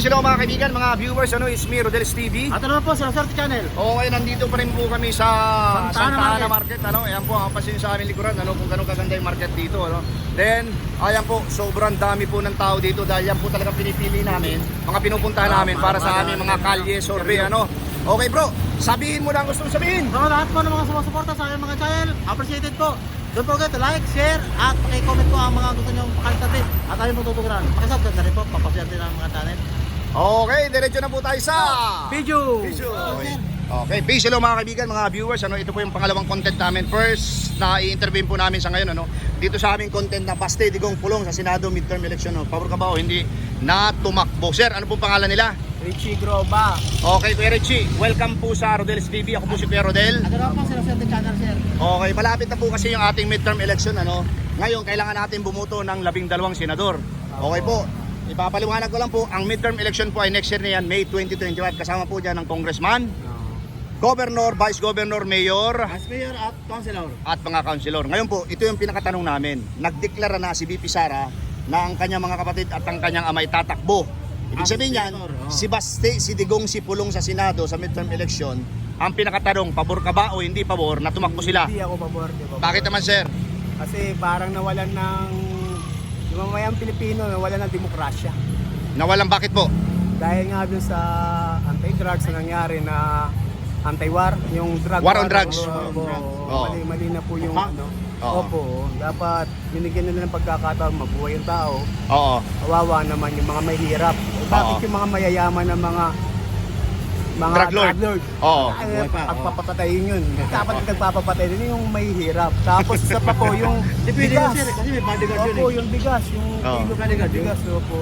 hello mga kaibigan, mga viewers, is me, Rodel's TV. At ano po, Sir Channel. Oo, ngayon nandito pa rin po kami sa Santa Ana Market. Ayan po, ang pasin sa aming likuran, kung gano'ng kaganda yung market dito. Then, ayan po, sobrang dami po ng tao dito dahil yan po talaga pinipili namin, mga pinupuntahan namin para sa aming mga kalye, survey, Okay bro, sabihin mo na ang gusto mong sabihin. So, lahat po ng mga sumusuporta sa aming mga channel, appreciated po. Don't forget to like, share, at paki-comment po ang mga gusto nyo pakalitatin at ayaw mo tutuguran. Pakisubscribe na rin po, papasyan din ang mga channel. Okay, diretso na po tayo sa Video! Okay, peace hello mga kaibigan, mga viewers. Ito po yung pangalawang content namin. First, na i-interview po namin sa ngayon, dito sa aming content na Baste Digong Pulong sa Senado midterm election. Pabor ka ba o hindi na tumakbo? Sir, ano pong pangalan nila? Richie Groba. Okay, Kuya Richie, welcome po sa Rodel's TV. Ako po si Kuya Rodel. At ano po, Sir Channel, Sir. Okay, malapit na po kasi yung ating midterm election. Ngayon, kailangan natin bumuto ng 12 senador. Okay po, ipapaliwanag ko lang po, ang midterm election po ay next year na yan, May 2025. Kasama po dyan ng congressman, governor, vice governor, mayor, Vice Mayor at Councilor. at mga councilor. Ngayon po, ito yung pinakatanong namin. Nagdeklara na si VP Sara na ang kanyang mga kapatid at ang kanyang ama tatakbo. Ibig sabihin yan, si Baste, si Digong, si Pulong sa Senado sa midterm election. Ang pinakatanong, pabor ka ba o hindi pabor na tumakbo sila? Hindi ako pabor. Bakit naman sir? Kasi parang nawalan ng yung mamayang Pilipino, nawalan ng demokrasya. Nawalan bakit po? Dahil nga dun sa anti-drugs na nangyari na anti-war, yung drug War on drugs. Oo. Mali na po yung Opo, dapat binigyan nila ng pagkakataon mabuhay yung tao. Oo. Kawawa naman yung mga mahirap. Bakit yung mga mayayaman na mga Drug lord. Oo. Pagpapatayin yun. Dapat nagpapapatay din yung mahihirap. Tapos isa pa po yung bigas. Kasi may bodyguard yun. Opo, yung bigas. Yung kilo ng bigas. Opo.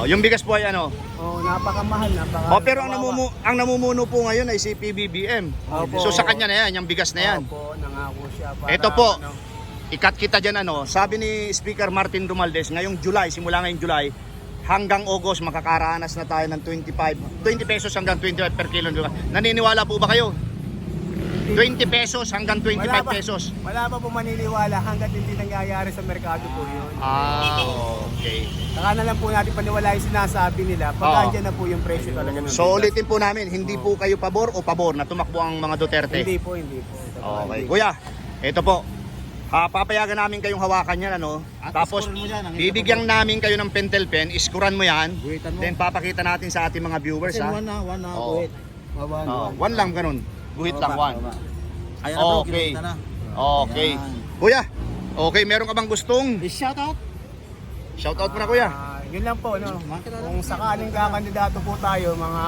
Yung bigas po ay Napakamahal. Napaka pero ang namumuno po ngayon ay si PBBM. Opo. So sa kanya na yan, yung bigas na yan. Opo, nangako siya. Para, Ito po, ikat kita dyan sabi ni Speaker Martin Romualdez, ngayong July, simula ngayong July, hanggang August makakaranas na tayo ng 20 pesos hanggang 25 per kilo. Naniniwala po ba kayo? 20 pesos hanggang 25 pesos. Wala pa po maniniwala hanggat hindi nangyayari sa merkado po yun. Okay. Saka na lang po natin paniwala yung sinasabi nila pag andyan na po yung presyo talaga ng So ulitin po namin, hindi po kayo pabor o pabor na tumakbo ang mga Duterte? Hindi po. Okay. Kuya, ito po. Papayagan namin kayong hawakan yan, Tapos bibigyan namin kayo ng pentel pen, iskuran mo yan. Then papakita natin sa ating mga viewers, One na, Oo. wait. One lang ganun. Guhit lang, one. Ayan na bro, Okay. kinita na. Okay. Kuya, okay, meron ka bang gustong Shout out. shoutout mo na kuya? Yun lang po, kung sakaling kakandidato po tayo, mga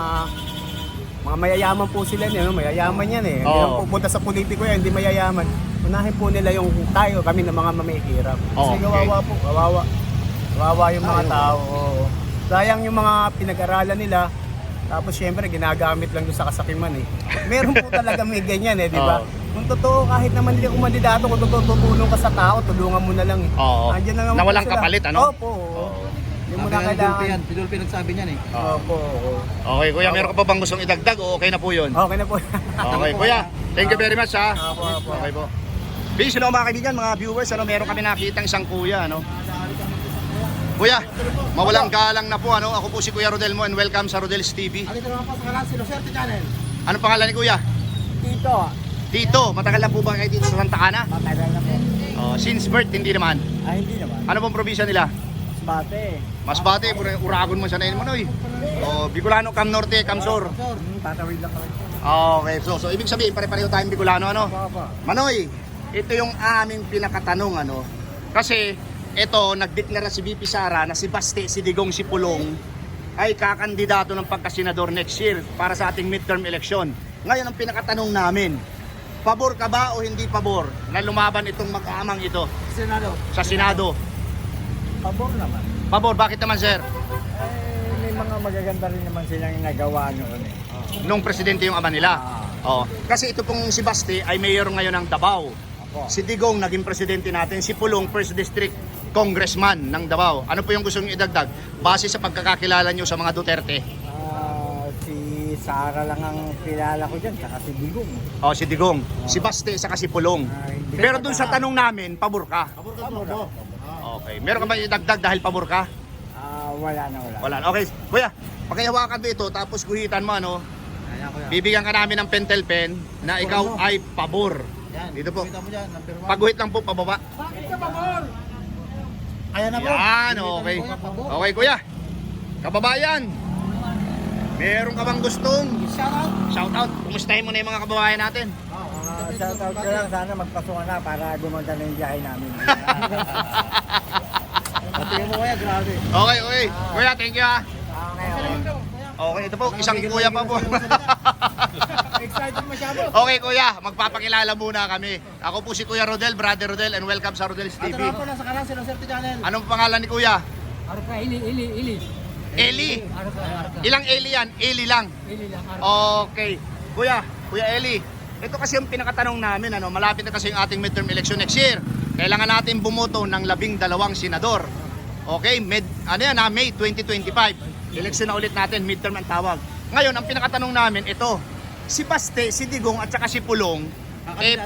mayayaman po sila mayayaman yan Hindi lang pupunta sa politiko yan, hindi mayayaman. Unahin po nila yung tayo, kami na mga mamihirap. Kasi kawawa po, kawawa yung mga tao. Sayang yung mga pinag-aralan nila. Tapos syempre ginagamit lang doon sa kasakiman Meron po talaga may ganyan di ba? Kung totoo kahit naman hindi ako mandidato, kung totoo tutulong ka sa tao, tulungan mo na lang Andiyan na Na walang kapalit, Opo. Hindi mo na kailangan. Si Dolphy nagsabi niyan Opo. Okay kuya, meron ka pa bang gustong idagdag o okay na po yun? Okay na po. Okay kuya, thank you very much Opo. Okay po. Peace hello mga kaibigan, mga viewers, meron kami nakitang isang kuya Kuya, mawalang galang na po ako po si Kuya Rodel mo and welcome sa Rodel's TV. Dito naman po sa kanal, Sir Channel. Anong pangalan ni Kuya? Tito, matagal na po ba kayo dito sa Santa Ana? Matagal na po. Since birth, hindi naman. Hindi naman. Ano pong probinsya nila? Bate. Masbate, Uragon mo sa nain mo Bicolano, Cam Norte, Cam Sur. Tatawid lang kami. Okay, so ibig sabihin pare-pareho tayong Bicolano Manoy, ito yung aming pinakatanong Kasi ito, nagdeklara si VP Sara na si Baste, si Digong, si Pulong ay kakandidato ng pagkasenador next year para sa ating midterm election. Ngayon ang pinakatanong namin, pabor ka ba o hindi pabor na lumaban itong mag-aamang ito sa Senado? Pabor naman. Pabor, bakit naman sir? May mga magaganda rin naman silang nagawa noon Nung presidente yung ama nila. Kasi ito pong si Baste ay mayor ngayon ng Davao. Si Digong naging presidente natin, si Pulong first district congressman ng Davao. Ano po yung gusto niyo idagdag base sa pagkakakilala niyo sa mga Duterte? Si Sara lang ang kilala ko dyan, saka si Digong. Si Digong, si Baste, saka si Pulong. Pero dun sa tanong namin, pabor ka? Okay. Meron ka ba idagdag dahil pabor ka? Wala na. Wala. Okay, kuya, pakihawakan mo ito, tapos guhitan mo, ano, Ayan, kuya. bibigyan ka namin ng pentel pen na ikaw ay pabor. Yan. Dito po. Kita mo dyan, number 1. Pagguhit lang po, pababa. Ayan na po. Yan, okay. Okay, kuya. Kababayan, meron ka bang gustong shout out? Kumustahin mo na yung mga kababayan natin? Shoutout ko lang, sana magpasungan na para gumanda na yung biyahe namin. Tingnan mo kuya, grabe. Okay, okay. Kuya, thank you ha. Okay, ito po, isang kuya pa po. Excited masyado. Okay kuya, magpapakilala muna kami. Ako po si Kuya Rodel, Brother Rodel, and welcome sa Rodel's At TV. naman po nasa kanal si Sir Channel. Anong pangalan ni Kuya? Arka, ili. Eli. Arka. Ilang Eli yan? Eli lang. Ili lang, arka. Okay. Kuya Eli. Ito kasi yung pinakatanong namin, ano, malapit na kasi yung ating midterm election next year. Kailangan natin bumoto ng 12 senador. Okay, May 2025. Election na ulit natin, midterm ang tawag. Ngayon, ang pinakatanong namin, ito. Si Baste, si Digong at saka si Pulong,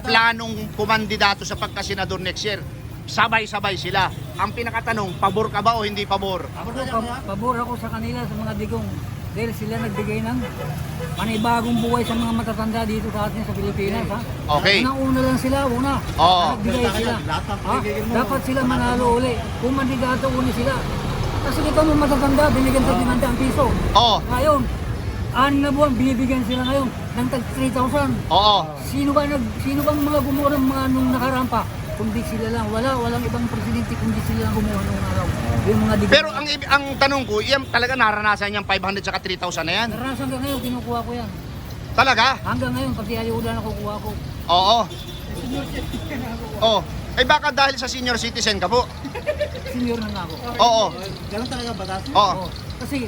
planong kumandidato sa pagkasenador next year. Sabay-sabay sila. Ang pinakatanong, pabor ka ba o hindi pabor? Pabor ako sa kanila, sa mga digong. Dahil sila nagbigay ng panibagong buhay sa mga matatanda dito sa atin sa Pilipinas. Ha? Okay. Una lang sila, Oo. Nagbigay sila. Lahat ng Ha? pagiging mo. Dapat sila manalo uli. Kung mandidato uli sila. Kasi ito mga matatanda, binigyan sa 500 piso. Oo. Ngayon, 6 na buwan, binibigyan sila ngayon ng tag 3,000. Oo. Sino bang mga gumawa ng mga nung nakarampa? Kundi sila lang. Walang ibang presidente kundi sila lang gumawa nung araw. Yung mga digong. Pero ang tanong ko, yan talaga naranasan yung 500 saka 3,000 na yan? Naranasan hanggang ngayon, kinukuha ko yan. Talaga? Hanggang ngayon, pati ayuda nakukuha ko. Oo. Oh. Ay baka dahil sa senior citizen ka po? Senior na nga ako. Oo. Ganun talaga batas. Oo. Oo. Kasi,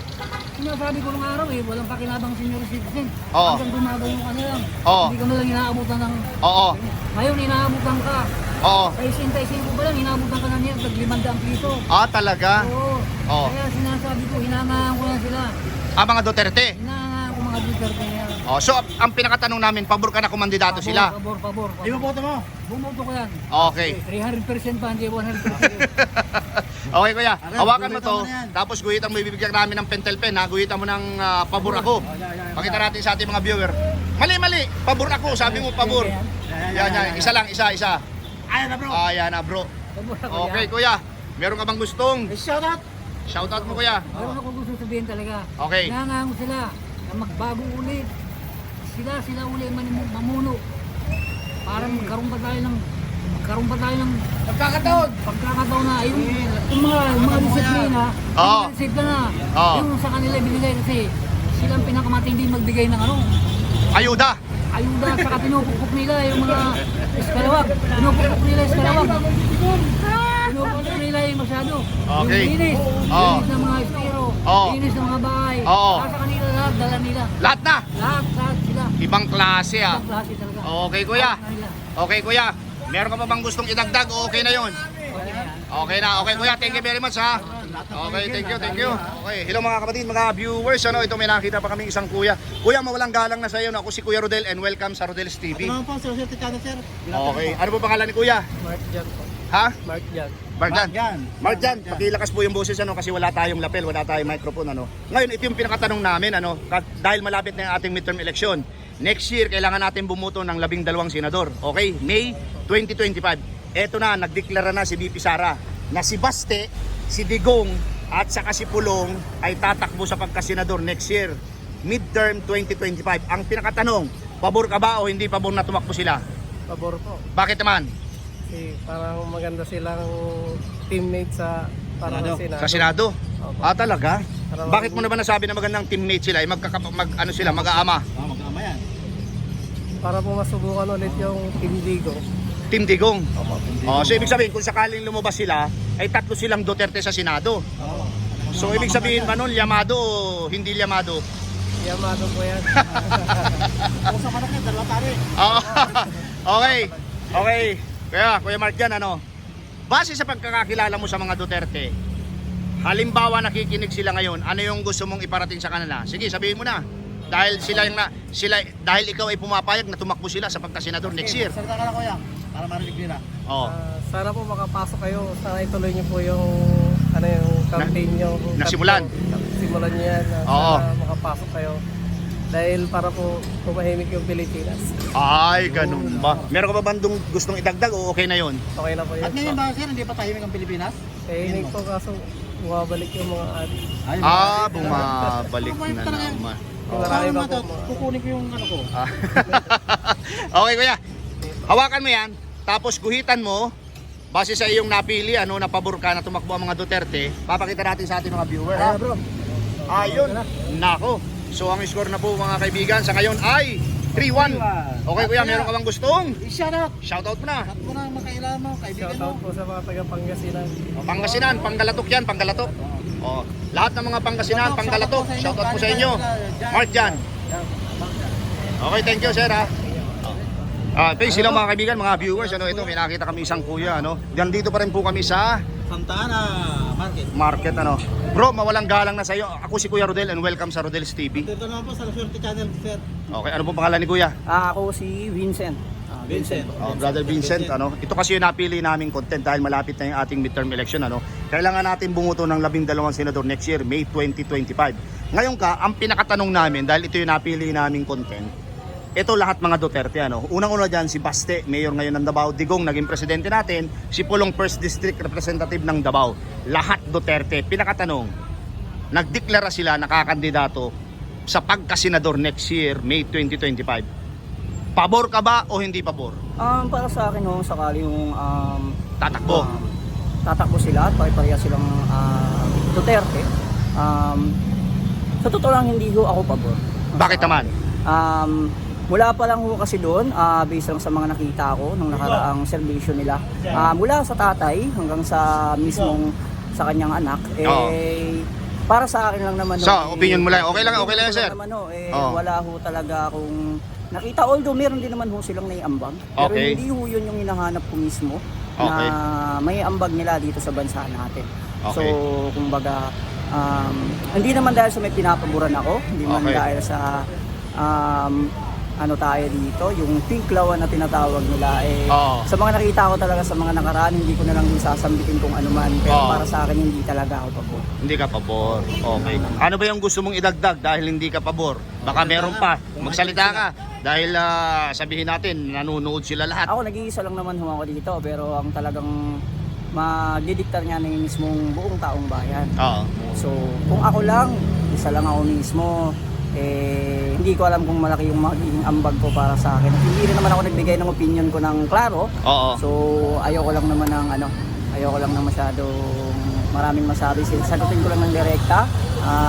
sinasabi ko nung araw walang pakinabang senior citizen. Oo. Hanggang gumagawa ka na lang. Oo. Hindi ka mo lang inaabutan ng... Oo. Ngayon, inaabutan ka. Oo. Sa isin ko ba lang, inaabutan ka na niya, tag 500 piso. Ah, talaga? Oo. Oo. Kaya sinasabi ko, hinangaan ko lang sila. Ah, mga Duterte. Hinangaan ko mga Duterte yan. Oh, so ang pinakatanong namin, pabor ka na kumandidato sila? Pabor. Di mo boto mo. Bumoto ko yan. Okay. 300% pa, hindi 100%. Okay kuya, Aray, hawakan mo guhitan to, mo na yan. tapos guhitan mo, ibibigyan namin ng pentel pen ha, guhitan mo ng pabor ako. Pakita natin sa ating mga viewer. Mali, pabor ako, sabi mo pabor. Yan, isa lang, isa. Ayan na bro. Ayan na bro. Pabor ako Okay yan. kuya, meron ka bang gustong? Shout out. Shoutout mo kuya. Meron ako gusto sabihin talaga. Okay. Hinangaan ko sila na magbago ulit. Sila uli mamuno. Para magkaroon pa tayo ng pagkakataon na yung mga disiplina, Oo. disiplina na Oo. yung sa kanila binigay kasi sila ang pinakamatindi magbigay ng Ayuda. ayuda saka pinupukpok nila yung mga eskalawag. Pinupukpok nila yung masyado. Okay. Yung linis. Oo. Linis ng mga estero. Oo. Linis ng mga bahay. Oo. Sa kanila lahat, dala nila. Lahat na. Lahat sila. Ibang klase ah. Ang klase talaga. Okay kuya. Sa kanila. Okay kuya. Meron ka pa bang gustong idagdag o okay na yon? Okay na. Okay kuya, thank you very much ha. Okay, thank you. Okay, hello mga kapatid, mga viewers. Ito may nakita pa kaming isang kuya. Kuya, mawalang galang na sa iyo. Ako si Kuya Rodel and welcome sa Rodel's TV. Ano naman po, Sir Channel, sir. Okay, ano po pangalan ni Kuya? Mark Jan po. Ha? Mark Jan. Yan. Mark Jan, pakilakas po yung boses kasi wala tayong lapel, wala tayong microphone Ngayon, ito yung pinakatanong namin dahil malapit na yung ating midterm election. Next year kailangan natin bumuto ng 12 senador. Okay? May 2025. Eto na, nagdeklara na si VP Sara na si Baste, si Digong at saka si Pulong ay tatakbo sa pagkasenador next year. Midterm 2025. Ang pinakatanong, pabor ka ba o hindi pabor na tumakbo sila? Pabor po. Bakit naman? Kasi parang maganda silang teammate sa parang Senado. Sa Senado? Opo. Ah, talaga? Para Bakit mo naman nasabi na magandang teammate sila? Mag-aama? Magkama yan. Para po masubukan ulit yung Team Digo. Team Digong. Opo. Oh, so ibig sabihin kung sakaling lumabas sila, ay tatlo silang Duterte sa Senado. So ibig sabihin ba nun, yamado o hindi yamado? Yamado po yan. Kung sa manok yan, dalawa pare. Oo. Okay. Kuya Mark Jan, base sa pagkakakilala mo sa mga Duterte, halimbawa nakikinig sila ngayon, ano yung gusto mong iparating sa kanila? Sige, sabihin mo na. Dahil dahil ikaw ay pumapayag na tumakbo sila sa pagkasenador next year. Salita ka na kuya. Para marinig nila. Oh. Sana po makapasok kayo. Sana ituloy niyo po yung campaign nyo. Nasimulan. simulan niyo yan. Oo. Sana makapasok kayo. Dahil para po tumahimik yung Pilipinas. Ay, ganun ba? Meron ka ba bandong gustong idagdag o okay na yon? Okay na po At yun. ngayon ba sir, hindi pa tahimik ang Pilipinas? Tahimik po kaso bumabalik yung mga adik. Ay, Bumabalik na naman. Marami pa po. kukunin ko yung ano ko. Ah. Okay, kuya. Hawakan mo yan, tapos guhitan mo. Base sa iyong napili, na pabor ka na tumakbo ang mga Duterte, papakita natin sa ating mga viewer. Ha? bro. Ayun. Nako. So ang score na po mga kaibigan sa ngayon ay 3-1. Okay kuya, meron ka bang gustong? Shout out. Shoutout mo na. At mo na makailan mo, kaibigan mo. Shoutout po sa mga taga Pangasinan. Pangasinan, Panggalatok yan, Panggalatok. Oh, lahat ng mga Pangasinan, Panggalatok, shoutout po sa inyo. Mark Jan. Okay, thank you sir ha. Sila mga kaibigan, mga viewers, ito may nakita kami isang kuya, Diyan dito pa rin po kami sa Santa Ana market, Bro, mawalang galang na sa iyo. Ako si Kuya Rodel and welcome sa Rodel's TV. Dito naman po sa Swerte Channel, sir. Okay, ano pong pangalan ni Kuya? Ako si Vincent. Vincent. Brother Vincent, ito kasi yung napili naming content dahil malapit na yung ating midterm election, Kailangan natin bumuto ng 12 senador next year, May 2025. Ngayon ang pinakatanong namin dahil ito yung napili naming content. Ito lahat mga Duterte, Unang-una diyan si Baste, mayor ngayon ng Davao, Digong naging presidente natin, si Pulong First District Representative ng Davao. Lahat Duterte. Pinakatanong, nagdeklara sila nakakandidato sa pagkasenador next year, May 2025. Pabor ka ba o hindi pabor? Para sa akin sakali yung Tatakbo. tatakbo sila at pare-pareha silang Duterte. Sa totoo lang hindi ako pabor. Bakit naman? Mula pa lang kasi doon, based lang sa mga nakita ko nung nakaraang serbisyo nila. Mula sa tatay hanggang sa mismong sa kanyang anak, para sa akin lang naman. Opinion mo lang. Okay lang yan, sir. Naman, wala ho talaga akong nakita. Although meron din naman ho silang naiambag. Pero Okay. hindi ho yun yung hinahanap ko mismo Okay. na may ambag nila dito sa bansa natin. Okay. So, kumbaga, hindi naman dahil sa may pinapaboran ako, hindi man Okay. dahil sa tayo dito, yung tinklawan na tinatawag nila Oo. sa mga nakita ko talaga sa mga nakaraan, hindi ko na lang din sasambitin kung ano man, pero Oo. para sa akin hindi talaga ako pabor. Hindi ka pabor. Okay. Ano ba yung gusto mong idagdag dahil hindi ka pabor? Baka meron pa. Magsalita ka. Dahil sabihin natin, nanonood sila lahat. Ako nag-iisa lang naman ako dito, pero ang talagang madidiktar niya na yung mismong buong taong bayan. Oo. So, kung ako lang, isa lang ako mismo, hindi ko alam kung malaki yung magiging ambag ko para sa akin. Hindi rin naman ako nagbigay ng opinion ko ng klaro. Oo. So, ayoko lang naman ng masyadong maraming masabi. Sagutin ko lang ng direkta,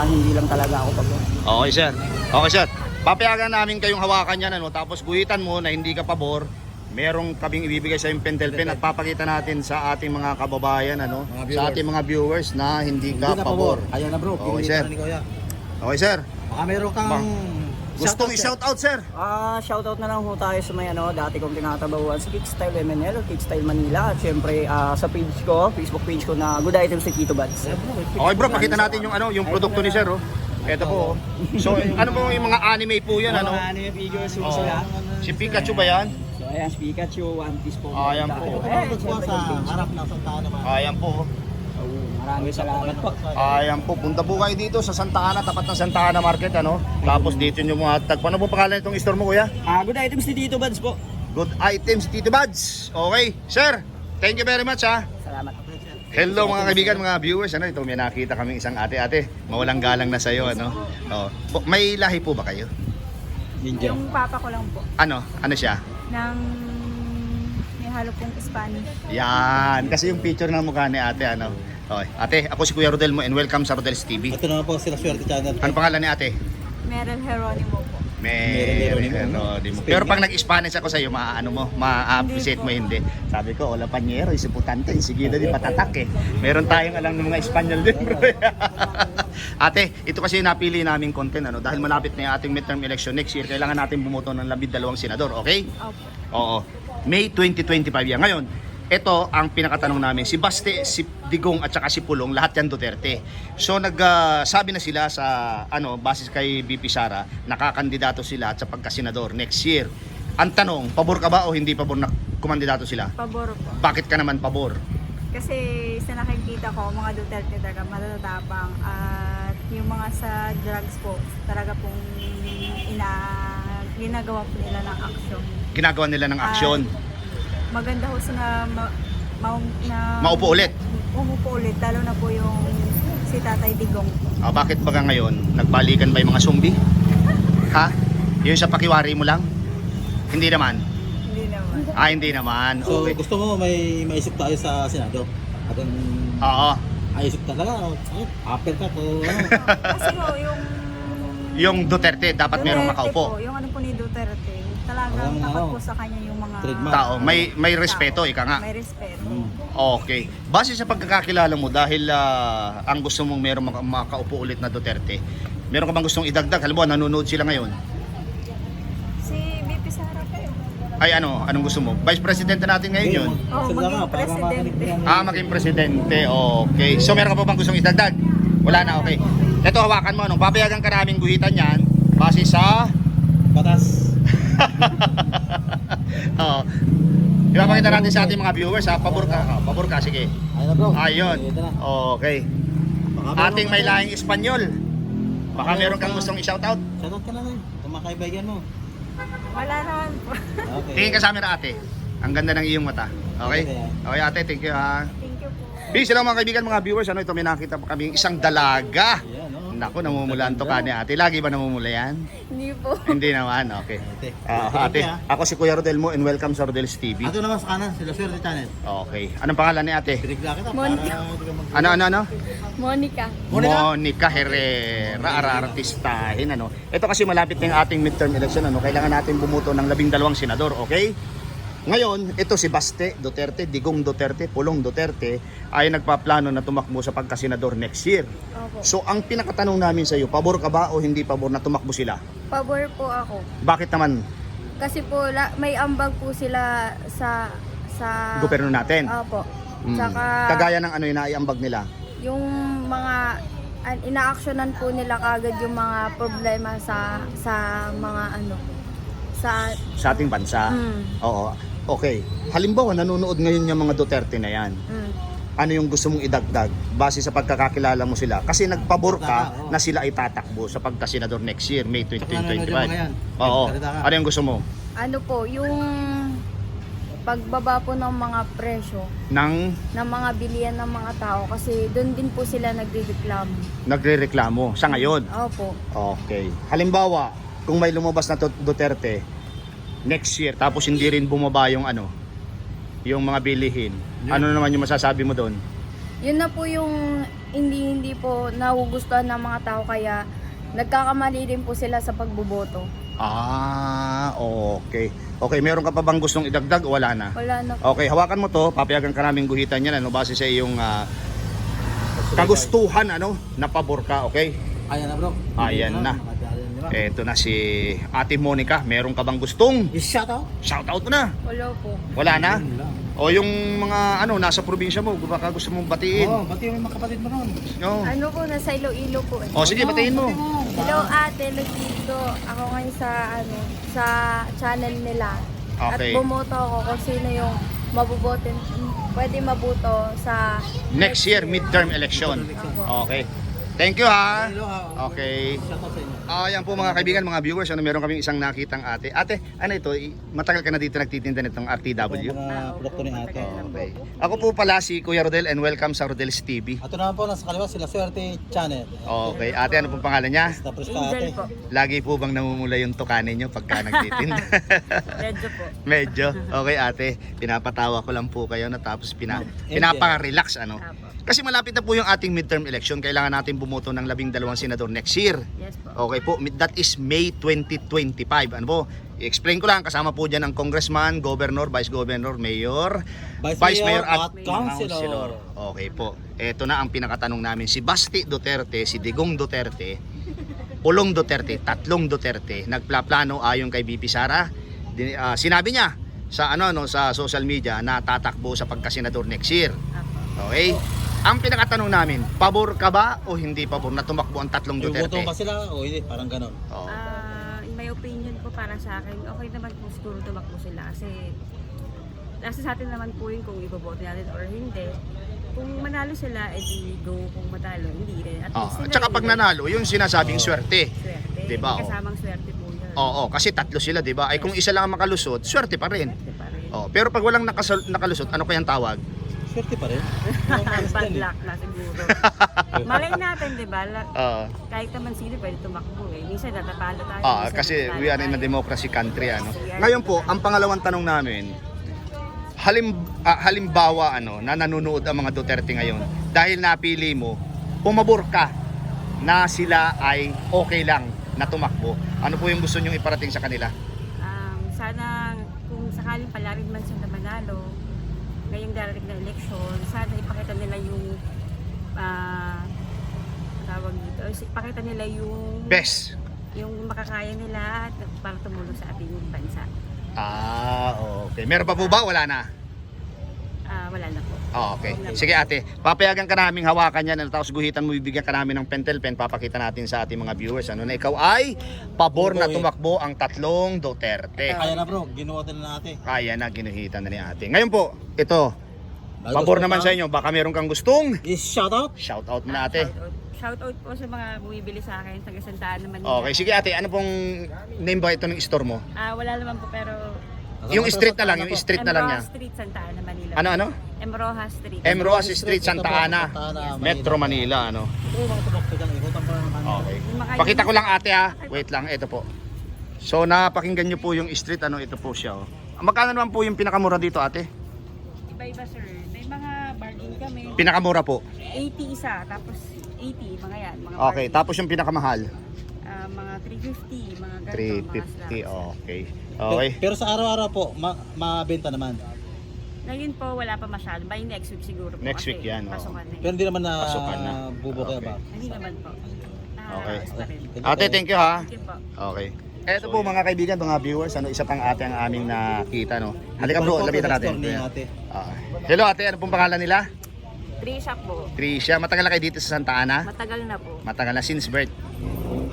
hindi lang talaga ako pabor. Okay, sir. Okay, sir. Papayagan namin kayong hawakan yan, tapos guhitan mo na hindi ka pabor. Merong kaming ibibigay sa yung pentel pen at papakita natin sa ating mga kababayan, sa ating mga viewers na hindi ka pabor. Ayaw na bro, Okay, pinili sir. ka na ni Kuya. Okay, sir. Baka meron kang Gustong i-shout out, sir. Shoutout na lang ho tayo sa may dati kong tinatabawan sa Kickstyle MNL o Kickstyle Manila. At syempre sa page ko, Facebook page ko na Good Items ni Tito Bads. Okay, bro, pakita natin yung produkto ni sir, Ito po. So, ano po yung mga anime po yan, Mga anime figures ho Oo. sila. Si Pikachu ba yan? So ayan, si Pikachu, One Piece po. Ayan po. Syempre sa yung page. harap ng Santa Ana man. Ayan po. Maraming salamat po. Ayan po. Punta po kayo dito sa Santa Ana, tapat ng Santa Ana Market, Tapos dito nyo mga tagpo. Ano po pangalan itong store mo, kuya? Good Items ni Tito Bads po. Good Items, Tito Bads. Okay, sir. Thank you very much, Salamat. Hello mga kaibigan, mga viewers. Ito may nakita kaming isang ate. Mawalang galang na sa'yo, May lahi po ba kayo? Yung papa ko lang po. Ano siya? May halo pong Spanish. Yan. Kasi yung picture ng mukha ni ate, Okay. Ate, ako si Kuya Rodel mo and welcome sa Rodel's TV. Ito naman po sila Swerte Channel. Ano pangalan ni ate? Meryl Geronimo po. Meron. Pero pag nag-Spanish ako sa iyo, ma-appreciate mo hindi. Sabi ko, hola pañero, isiputante, seguido di patatak Meron tayong alam ng mga Espanyol din, bro. Ate, ito kasi yung napili naming content, dahil malapit na yung ating midterm election next year, kailangan natin bumoto ng 12 senador, okay? Opo. Oo. May 2025 yan. Ngayon, ito ang pinakatanong namin. Si Baste, si Digong at saka si Pulong, lahat yan Duterte. So nagsabi na sila sa base kay BP Sara, nakakandidato sila sa pagkasenador next year. Ang tanong, pabor ka ba o hindi pabor na kumandidato sila? Pabor po. Bakit ka naman pabor? Kasi sa nakikita ko, mga Duterte talaga matatapang at yung mga sa drugs po, talaga pong ginagawa po nila ng action. Ginagawa nila ng aksyon. Maganda ho na Maupo ulit. Umupo ulit, lalo na po yung si Tatay Digong. Bakit baga ngayon, nagbalikan ba yung mga zombie? Ha? Yun sa pakiwari mo lang? Hindi naman. Hindi naman. Hindi naman. So, Okay. gusto mo may maisip tayo sa Senado? At ang Oo. ayisip talaga, upper ka o ano? Kasi ho, Yung Duterte, dapat merong Duterte makaupo. po, yung ano po ni Duterte, talagang Parang tapat ano, po sa kanya yung mga trademark. Tao, may respeto, ika nga. May respeto. Okay. Base sa pagkakakilala mo, dahil ang gusto mong merong makaupo ulit na Duterte, meron ka bang gustong idagdag? Halimbawa, nanonood sila ngayon. Si BP Sara po. Ay anong gusto mo? Vice Presidente natin ngayon yun. Oh, Sila maging nga, para presidente. makarinig yan. Maging Presidente. Okay. So meron ka pa bang gustong idagdag? Wala na, okay. Ito, hawakan mo. Nung papayagan ka naming guhitan yan, base sa... Batas. Oo. Ipapakita natin sa ating mga viewers, ha? Pabor ka, sige. Ayun na bro. Ayun. Ito na. Okay. Baka meron Ating ka may dyan. lahing Espanyol. Baka meron kang gustong i-shoutout. Shoutout ka na rin. Kung mga kaibigan mo. Wala naman po. Okay. Tingin ka sa amin, ate. Ang ganda ng iyong mata. Okay? Okay, ate. Thank you, ha. Thank you po. Peace lang mga kaibigan, mga viewers. Ito, may nakita pa kami isang dalaga. Ayan, no? Naku, namumulaan to ka ni ate. Lagi ba namumula yan? Hindi po. Hindi naman, okay. Ate. Ate, ako si Kuya Rodel mo and welcome sa Rodel's TV. Ato naman sa kanan, sila Swerte Channel. Okay. Anong pangalan ni ate? Pinigla kita Monica. para hindi ka mag- Ano? Monica. Monica Herrera, arartistahin, ano. Ito kasi malapit na yung ating midterm election, ano. Kailangan natin bumuto ng 12 senador, okay? Ngayon, ito si Baste Duterte, Digong Duterte, Pulong Duterte ay nagpaplano na tumakbo sa pagkasenador next year. Opo. So, ang pinakatanong namin sa iyo, pabor ka ba o hindi pabor na tumakbo sila? Pabor po ako. Bakit naman Kasi po may ambag po sila sa gobyerno natin? Opo. Mm. Tsaka Kagaya ng ano yung naiambag nila? yung mga ina-actionan po nila kagad yung mga problema sa mga ano Sa ating bansa? Oo. Okay. Halimbawa, nanonood ngayon yung mga Duterte na yan. Ano yung gusto mong idagdag base sa pagkakakilala mo sila? Kasi nagpabor ka na sila ay tatakbo sa pagkasenador next year, May Tsaka nanonood yung mga yan. 2025. Oo. Salita ka. Ano yung gusto mo? ano po, yung pagbaba po ng mga presyo Nang ng mga bilihan ng mga tao kasi doon din po sila nagrereklamo. nagrereklamo sa ngayon? Opo. Okay. Halimbawa, kung may lumabas na Duterte next year tapos hindi rin bumaba yung yung mga bilihin, ano naman yung masasabi mo doon? Yun na po yung hindi po nagugustuhan ng mga tao kaya nagkakamali din po sila sa pagboboto. Okay. Okay, meron ka pa bang gustong idagdag o wala na? Wala na po. Okay, hawakan mo to, papayagan ka namin guhitan yan, base sa iyong kagustuhan, na pabor ka, okay? Ayan na bro. Ayan na. Ayan na. Eto na si Ate Monica, meron ka bang gustong Shoutout. shoutout mo na? Wala po. Wala na? O yung mga nasa probinsya mo, baka gusto mong batiin? Oo, bati yung mga kapatid mo nun. No. Ano po, nasa Iloilo po. O sige, batiin mo. Hello ate, nagdito ako ngayon sa channel nila. Okay. At bumoto ako kung sino yung pwede mabuto sa Next year, midterm election. Okay. Thank you, ha. Okay. Shoutout sa inyo. Yan po mga kaibigan, mga viewers, meron kaming isang nakitang ate. Ate, ano ito? Matagal ka na dito nagtitinda nitong RTW? Yung mga produkto ni ate. Okay. Ako po pala si Kuya Rodel and welcome sa Rodel's TV. Ato naman po, nasa kaliwa sila Swerte Channel. Okay, ate, ano pong pangalan niya? Tapos ka Angel ate. po. Lagi po bang namumula yung tukanin niyo pagka nagtitinda? Medyo po. Medyo. Okay, ate. Pinapatawa ko lang po kayo na tapos pinapa-relax, Apo. Kasi malapit na po yung ating midterm election. Kailangan natin bumoto ng 12 senador next year. Yes po. Okay po, that is May 2025. Ano po? I-explain ko lang, kasama po dyan ang congressman, governor, vice governor, mayor, vice mayor at councilor. Okay po. Ito na ang pinakatanong namin. Si Basti Duterte, si Digong Duterte, Pulong Duterte, tatlong Duterte, nagplaplano ayon kay BP Sara. Sinabi niya sa sa social media na tatakbo sa pagkasenador next year. Okay? Ang pinakatanong namin, pabor ka ba o hindi pabor na tumakbo ang tatlong Yung Duterte? boto ba sila o hindi? Parang ganon. Oo. In my opinion po para sa akin, okay naman po siguro tumakbo sila kasi nasa sa atin naman po yun kung iboboto natin or hindi. Kung manalo sila, edi go. Kung matalo, hindi rin. At least sila Tsaka pag rin. nanalo, yung sinasabing swerte. Swerte. Diba, May oh. kasamang swerte po yun. Oo, kasi tatlo sila, di ba? Ay kung isa lang ang makalusot, swerte pa rin. Swerte pa rin. Pero pag walang nakalusot, ano kayang tawag? Swerte pa rin. Bad luck na siguro. Malay natin, di ba? Kahit naman sino pwede tumakbo eh. Minsan natatalo tayo. minsan Kasi natatalo we are in a tayo. democracy country. Ano? Yes, we are. Ngayon po, ang pangalawang tanong namin, halimbawa na nanonood ang mga Duterte ngayon, dahil napili mo, pumabor ka na sila ay okay lang na tumakbo. Ano po yung gusto nyong iparating sa kanila? Sana kung sakaling pala rin man sila manalo, ngayong darating na eleksyon, sana ipakita nila yung tawag dito, ipakita nila yung Best. yung makakaya nila at para tumulong sa ating bansa. Okay. Meron pa po ba? Wala na? Wala na po. Okay. Sige ate, papayagan ka naming hawakan yan, tapos guhitan mo, bibigyan ka namin ng pentel pen, papakita natin sa ating mga viewers na ikaw ay pabor na tumakbo ang tatlong Duterte. Kaya na bro, ginawa din na natin. Kaya na, ginuhitan na ni ate. Ngayon po, ito, pabor naman sa inyo, baka meron kang gustong Shout out. shout out mo na ate. Shout out po sa mga bumibili sa akin, taga Santa Ana, Manila. Okay, sige ate, ano pong name ba ito ng store mo? Wala naman po pero Yung street na lang, yung street na lang niya. Emroha Street, Santa Ana, Manila. Ano? Emroha Street. Emroas Street, Santa Ana, Metro Manila, ano. Ito yung mga tumakbo dyan, ikutan pa naman. Okay. Yung mga- Pakita ko lang ate ha. Wait lang, ito po. So napakinggan nyo po yung street, ito po siya. Magkano naman po yung pinakamura dito ate? Iba-iba sir. May mga bargain kami. Pinakamura po. 80 isa, tapos 80, mga yan. Mga Okay, bargain. tapos yung pinakamahal? Mga 350, mga ganito. 350, okay. Okay. Pero sa araw-araw po, mabenta naman. Ngayon po, wala pa masyado. By next week siguro po. Next kasi week yan, oo. Pasukan na Pero hindi naman na Pasukan na. bubukay Okay. ba? Hindi naman po. Okay. Ayos pa rin. Ate, thank you ha. Thank you po. Okay. Eto po mga kaibigan, mga viewers, isa pang ate ang aming nakita, no. Halika bro, lapitan natin. Hello ate, ano pong pangalan nila? Trisha po. Tricia, matagal na kayo dito sa Santa Ana? Matagal na po. Matagal na since birth.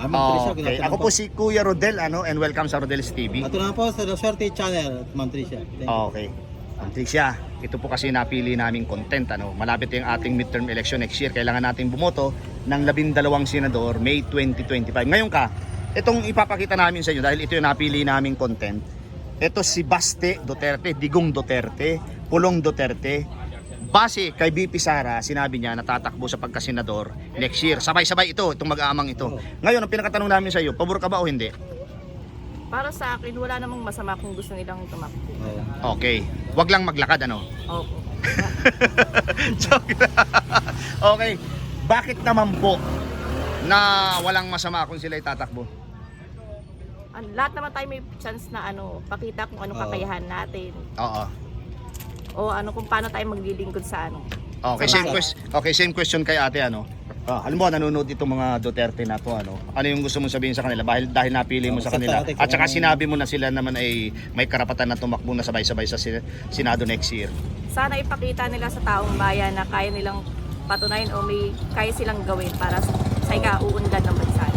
Okay. Okay. Ako po si Kuya Rodel, and welcome sa Rodel's TV. Ito na po sa La Suerte Channel, Ma'am Tricia. Thank you. Okay. Ma'am Tricia, ito po kasi napili naming content, Malapit yung ating midterm election next year. Kailangan natin bumoto ng 12 senador May 2025. Ngayon itong ipapakita namin sa inyo dahil ito yung napili naming content. Ito si Baste Duterte, Digong Duterte, Pulong Duterte. Base kay BP Sara, sinabi niya natatakbo sa pagkasenador next year. Sabay-sabay itong mag-aamang ito. Ngayon, ang pinakatanong namin sa iyo, pabor ka ba o hindi? Para sa akin, wala namang masama kung gusto nilang tumakbo. Okay. Wag lang maglakad, Opo. Joke lang. Okay. Bakit naman po na walang masama kung sila itatakbo? Lahat naman tayo may chance na pakita kung anong kakayahan natin. Oo. O kung paano tayo maglilingkod sa Okay, sa same question kay ate, halimbawa nanonood itong mga Duterte na to, ano yung gusto mong sabihin sa kanila dahil napili mo sa kanila at saka sinabi mo na sila naman ay may karapatan na tumakbo na sabay-sabay sa Senado next year. Sana ipakita nila sa taong bayan na kaya nilang patunayan o may kaya silang gawin para sa ikauunlad ng bansa.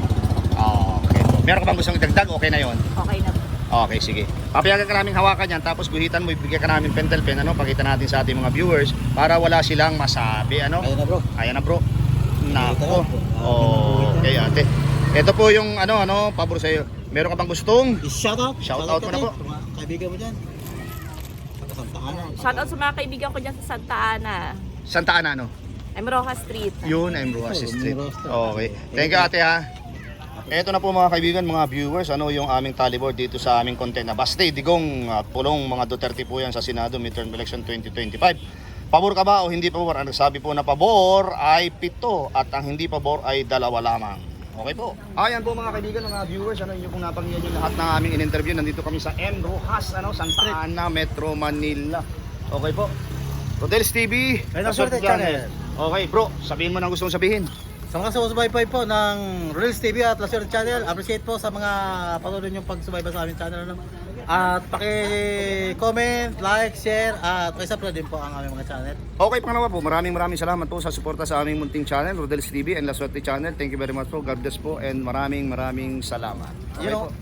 Okay. Meron ka bang gustong idagdag? Okay na yon. Okay na po. Okay, sige. Papayagan ka namin hawakan yan, tapos guhitan mo, ibigyan ka namin pentel pen, pakita natin sa ating mga viewers para wala silang masabi, Kaya na bro. Ayan na bro. Nako. Okay ate. Ito po yung pabor sa iyo. Meron ka bang gustong? Shout out. Shout out mo na po. Mga kaibigan mo dyan. Sa Santa Ana. Shoutout sa mga kaibigan ko dyan sa Santa Ana. Santa Ana, Emroha Street. Yun, I'm Roas Street. Roas Street. Okay. Thank you ate ha. Ito na po mga kaibigan, mga viewers, yung aming tallyboard dito sa aming content na Baste, Digong at Pulong, mga Duterte po yan sa Senado midterm election 2025. Pabor ka ba o hindi pabor? Ang nagsabi po na pabor ay 7 at ang hindi pabor ay 2 lamang. Okay po. Ayan po mga kaibigan, mga viewers, inyo pong napangyan yung lahat ng aming in-interview. Nandito kami sa M. Rojas, Santa Ana, Metro Manila. Okay po. Rodel's TV, La Suerte Channel. Okay bro, sabihin mo na gusto mong sabihin. Sa mga susubaybay po ng Rodel's TV at La Suerte Channel, appreciate po sa mga patuloy niyong pagsubaybay sa aming channel. At paki-comment, like, share, at paki-subscribe din po ang aming mga channel. Okay, pangalawa po, maraming salamat po sa suporta sa aming munting channel, Rodel's TV and La Suerte Channel. Thank you very much po, God bless po, and maraming salamat. Okay po.